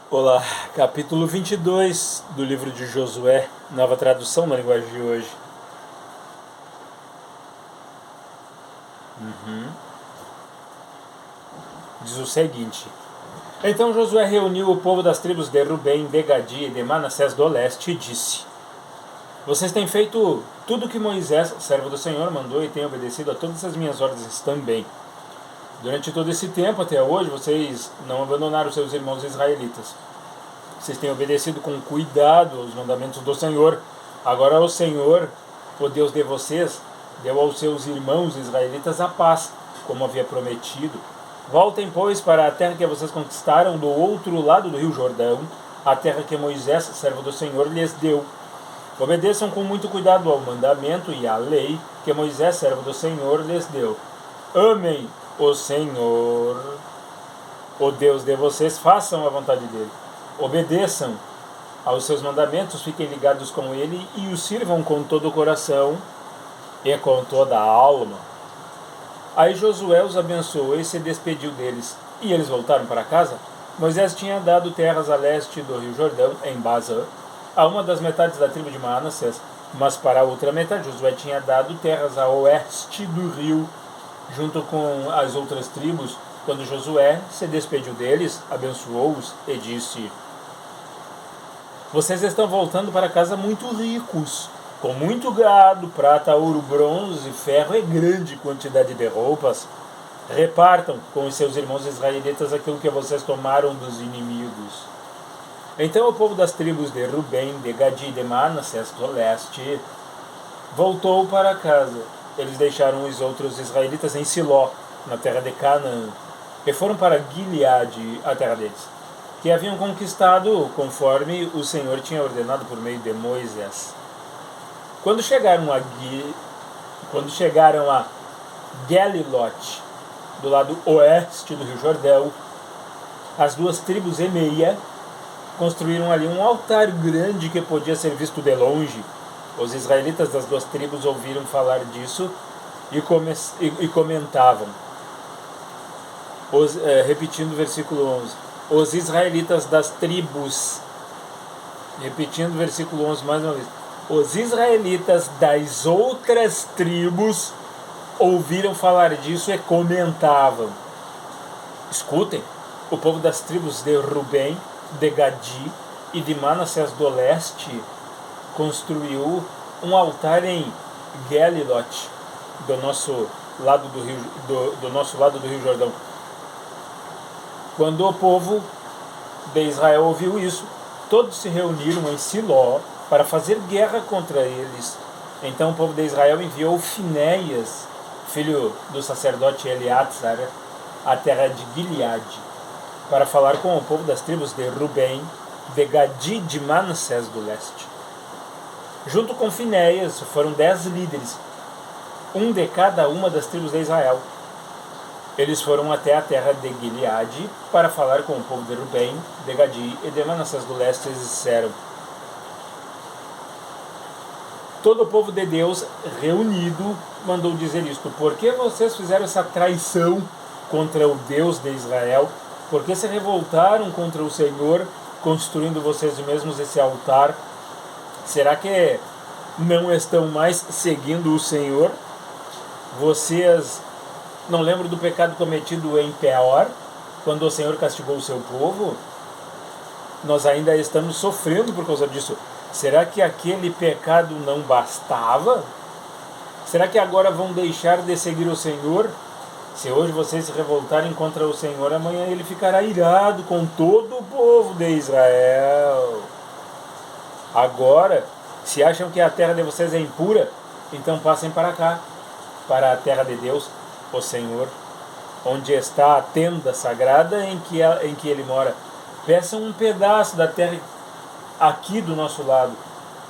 Olá, capítulo 22 do livro de Josué, nova tradução na linguagem de hoje. Diz o seguinte: Então Josué reuniu o povo das tribos de Rubem, de Gadi e de Manassés do leste e disse: Vocês têm feito tudo o que Moisés, servo do Senhor, mandou e têm obedecido a todas as minhas ordens também. Durante todo esse tempo até hoje, vocês não abandonaram seus irmãos israelitas. Vocês têm obedecido com cuidado aos mandamentos do Senhor. Agora o Senhor, o Deus de vocês, deu aos seus irmãos israelitas a paz, como havia prometido. Voltem, pois, para a terra que vocês conquistaram do outro lado do rio Jordão, a terra que Moisés, servo do Senhor, lhes deu. Obedeçam com muito cuidado ao mandamento e à lei que Moisés, servo do Senhor, lhes deu. Amem o Senhor, o Deus de vocês, façam a vontade dele. Obedeçam aos seus mandamentos, fiquem ligados com ele e o sirvam com todo o coração e com toda a alma. Aí Josué os abençoou e se despediu deles, e eles voltaram para casa. Moisés tinha dado terras a leste do rio Jordão, em Bazã, a uma das metades da tribo de Manassés, mas para a outra metade Josué tinha dado terras a oeste do rio, junto com as outras tribos. Quando Josué se despediu deles, abençoou-os e disse: Vocês estão voltando para casa muito ricos, com muito gado, prata, ouro, bronze, ferro e grande quantidade de roupas. Repartam com os seus irmãos israelitas aquilo que vocês tomaram dos inimigos. Então o povo das tribos de Rubem, de Gadi e de Manassés do leste voltou para casa. Eles deixaram os outros israelitas em Siló, na terra de Canaã, e foram para Gileade, a terra deles, que haviam conquistado conforme o Senhor tinha ordenado por meio de Moisés. Quando chegaram a Gelilote, do lado oeste do rio Jordão, as duas tribos e meia construíram ali um altar grande que podia ser visto de longe. Os israelitas das duas tribos ouviram falar disso e comentavam. Repetindo o versículo 11. Os israelitas das tribos, repetindo o versículo 11 mais uma vez, os israelitas das outras tribos ouviram falar disso e comentavam. Escutem, o povo das tribos de Rubem, de Gadi e de Manassés do leste construiu um altar em Gelilote, do nosso lado do rio Jordão. Quando o povo de Israel ouviu isso, todos se reuniram em Siló para fazer guerra contra eles. Então o povo de Israel enviou Finéias, filho do sacerdote Eleazar, à terra de Gileade, para falar com o povo das tribos de Rubem, de Gadi e de Manassés do leste. Junto com Finéias foram 10 líderes, um de cada uma das tribos de Israel. Eles foram até a terra de Gileade para falar com o povo de Rubem, de Gadi e de Manassés do leste. Eles disseram: Todo o povo de Deus reunido mandou dizer isto: Por que vocês fizeram essa traição contra o Deus de Israel? Por que se revoltaram contra o Senhor, construindo vocês mesmos esse altar? Será que não estão mais seguindo o Senhor? Vocês não lembram do pecado cometido em Peor, quando o Senhor castigou o seu povo? Nós ainda estamos sofrendo por causa disso. Será que aquele pecado não bastava? Será que agora vão deixar de seguir o Senhor? Se hoje vocês se revoltarem contra o Senhor, amanhã ele ficará irado com todo o povo de Israel. Agora, se acham que a terra de vocês é impura, então passem para cá, para a terra de Deus, o Senhor, onde está a tenda sagrada em que ele mora. Peçam um pedaço da terra aqui do nosso lado.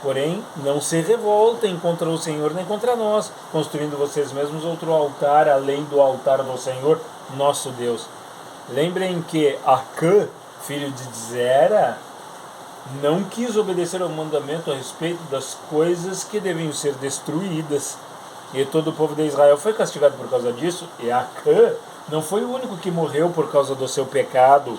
Porém, não se revoltem contra o Senhor nem contra nós, construindo vocês mesmos outro altar além do altar do Senhor, nosso Deus. Lembrem que Acã, filho de Zera, não quis obedecer ao mandamento a respeito das coisas que deviam ser destruídas. E todo o povo de Israel foi castigado por causa disso. E Acã não foi o único que morreu por causa do seu pecado.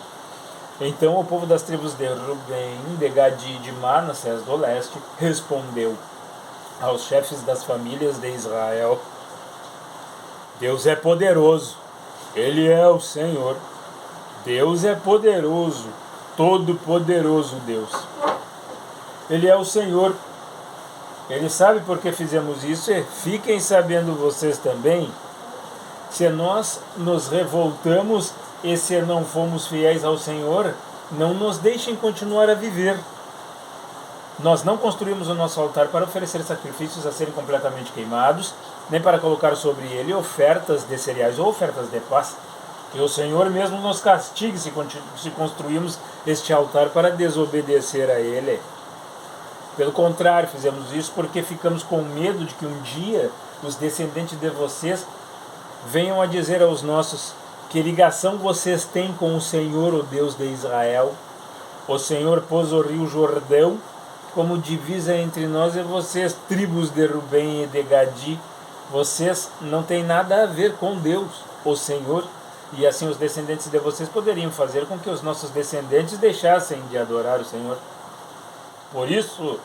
Então o povo das tribos de Rubem, de Gadi e de Manassés do leste respondeu aos chefes das famílias de Israel: Deus é poderoso, Ele é o Senhor. Deus é poderoso, todo-poderoso Deus. Ele é o Senhor. Ele sabe por que fizemos isso, e fiquem sabendo vocês também, se nós nos revoltamos e se não fomos fiéis ao Senhor, não nos deixem continuar a viver. Nós não construímos o nosso altar para oferecer sacrifícios a serem completamente queimados, nem para colocar sobre ele ofertas de cereais ou ofertas de paz. Que o Senhor mesmo nos castigue se construímos este altar para desobedecer a Ele. Pelo contrário, fizemos isso porque ficamos com medo de que um dia os descendentes de vocês venham a dizer aos nossos: que ligação vocês têm com o Senhor, o Deus de Israel? O Senhor pôs o rio Jordão como divisa entre nós e vocês, tribos de Rubem e de Gadi. Vocês não têm nada a ver com Deus, o Senhor, e assim os descendentes de vocês poderiam fazer com que os nossos descendentes deixassem de adorar o Senhor. Por isso,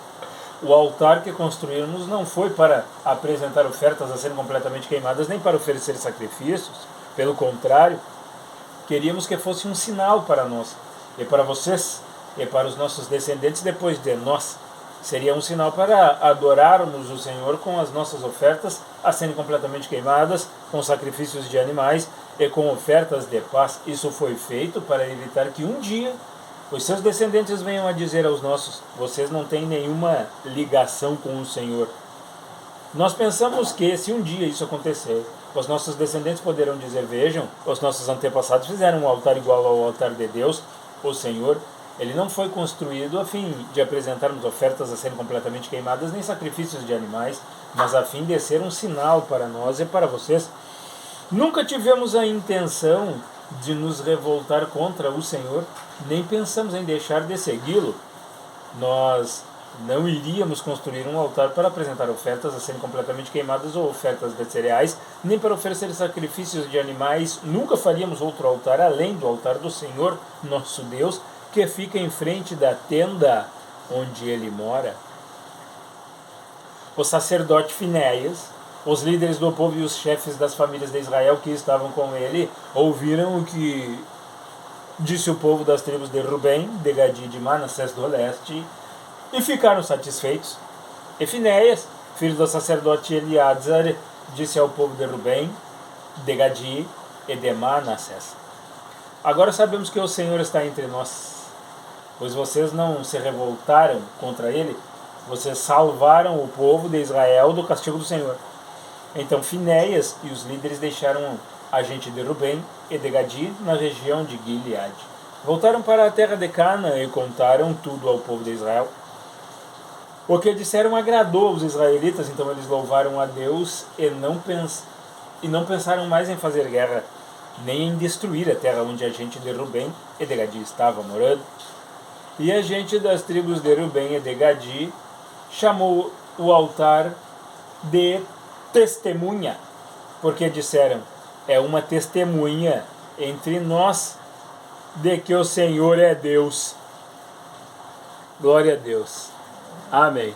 o altar que construímos não foi para apresentar ofertas a serem completamente queimadas, nem para oferecer sacrifícios. Pelo contrário, queríamos que fosse um sinal para nós, e para vocês, e para os nossos descendentes depois de nós. Seria um sinal para adorarmos o Senhor com as nossas ofertas a serem completamente queimadas, com sacrifícios de animais e com ofertas de paz. Isso foi feito para evitar que um dia os seus descendentes venham a dizer aos nossos: vocês não têm nenhuma ligação com o Senhor. Nós pensamos que, se um dia isso acontecer, os nossos descendentes poderão dizer: vejam, os nossos antepassados fizeram um altar igual ao altar de Deus, o Senhor. Ele não foi construído a fim de apresentarmos ofertas a serem completamente queimadas, nem sacrifícios de animais, mas a fim de ser um sinal para nós e para vocês. Nunca tivemos a intenção de nos revoltar contra o Senhor, nem pensamos em deixar de segui-lo. Nós não iríamos construir um altar para apresentar ofertas a serem completamente queimadas ou ofertas de cereais, nem para oferecer sacrifícios de animais. Nunca faríamos outro altar além do altar do Senhor, nosso Deus, que fica em frente da tenda onde ele mora. O sacerdote Finéias, os líderes do povo e os chefes das famílias de Israel que estavam com ele, ouviram o que disse o povo das tribos de Rubem, de Gadi e de Manassés do leste, e ficaram satisfeitos. E Finéias, filho do sacerdote Eleazar, disse ao povo de Rubem, de Gadi e de Manassés: agora sabemos que o Senhor está entre nós, pois vocês não se revoltaram contra ele, vocês salvaram o povo de Israel do castigo do Senhor. Então Finéias e os líderes deixaram a gente de Rubem e de Gadi na região de Gileade. Voltaram para a terra de Canaã e contaram tudo ao povo de Israel. O que disseram agradou aos israelitas, então eles louvaram a Deus e não pensaram mais em fazer guerra, nem em destruir a terra onde a gente de Rubem e de Gadi estava morando. E a gente das tribos de Rubem e de Gadi chamou o altar de testemunha, porque disseram: é uma testemunha entre nós de que o Senhor é Deus. Glória a Deus. Amém.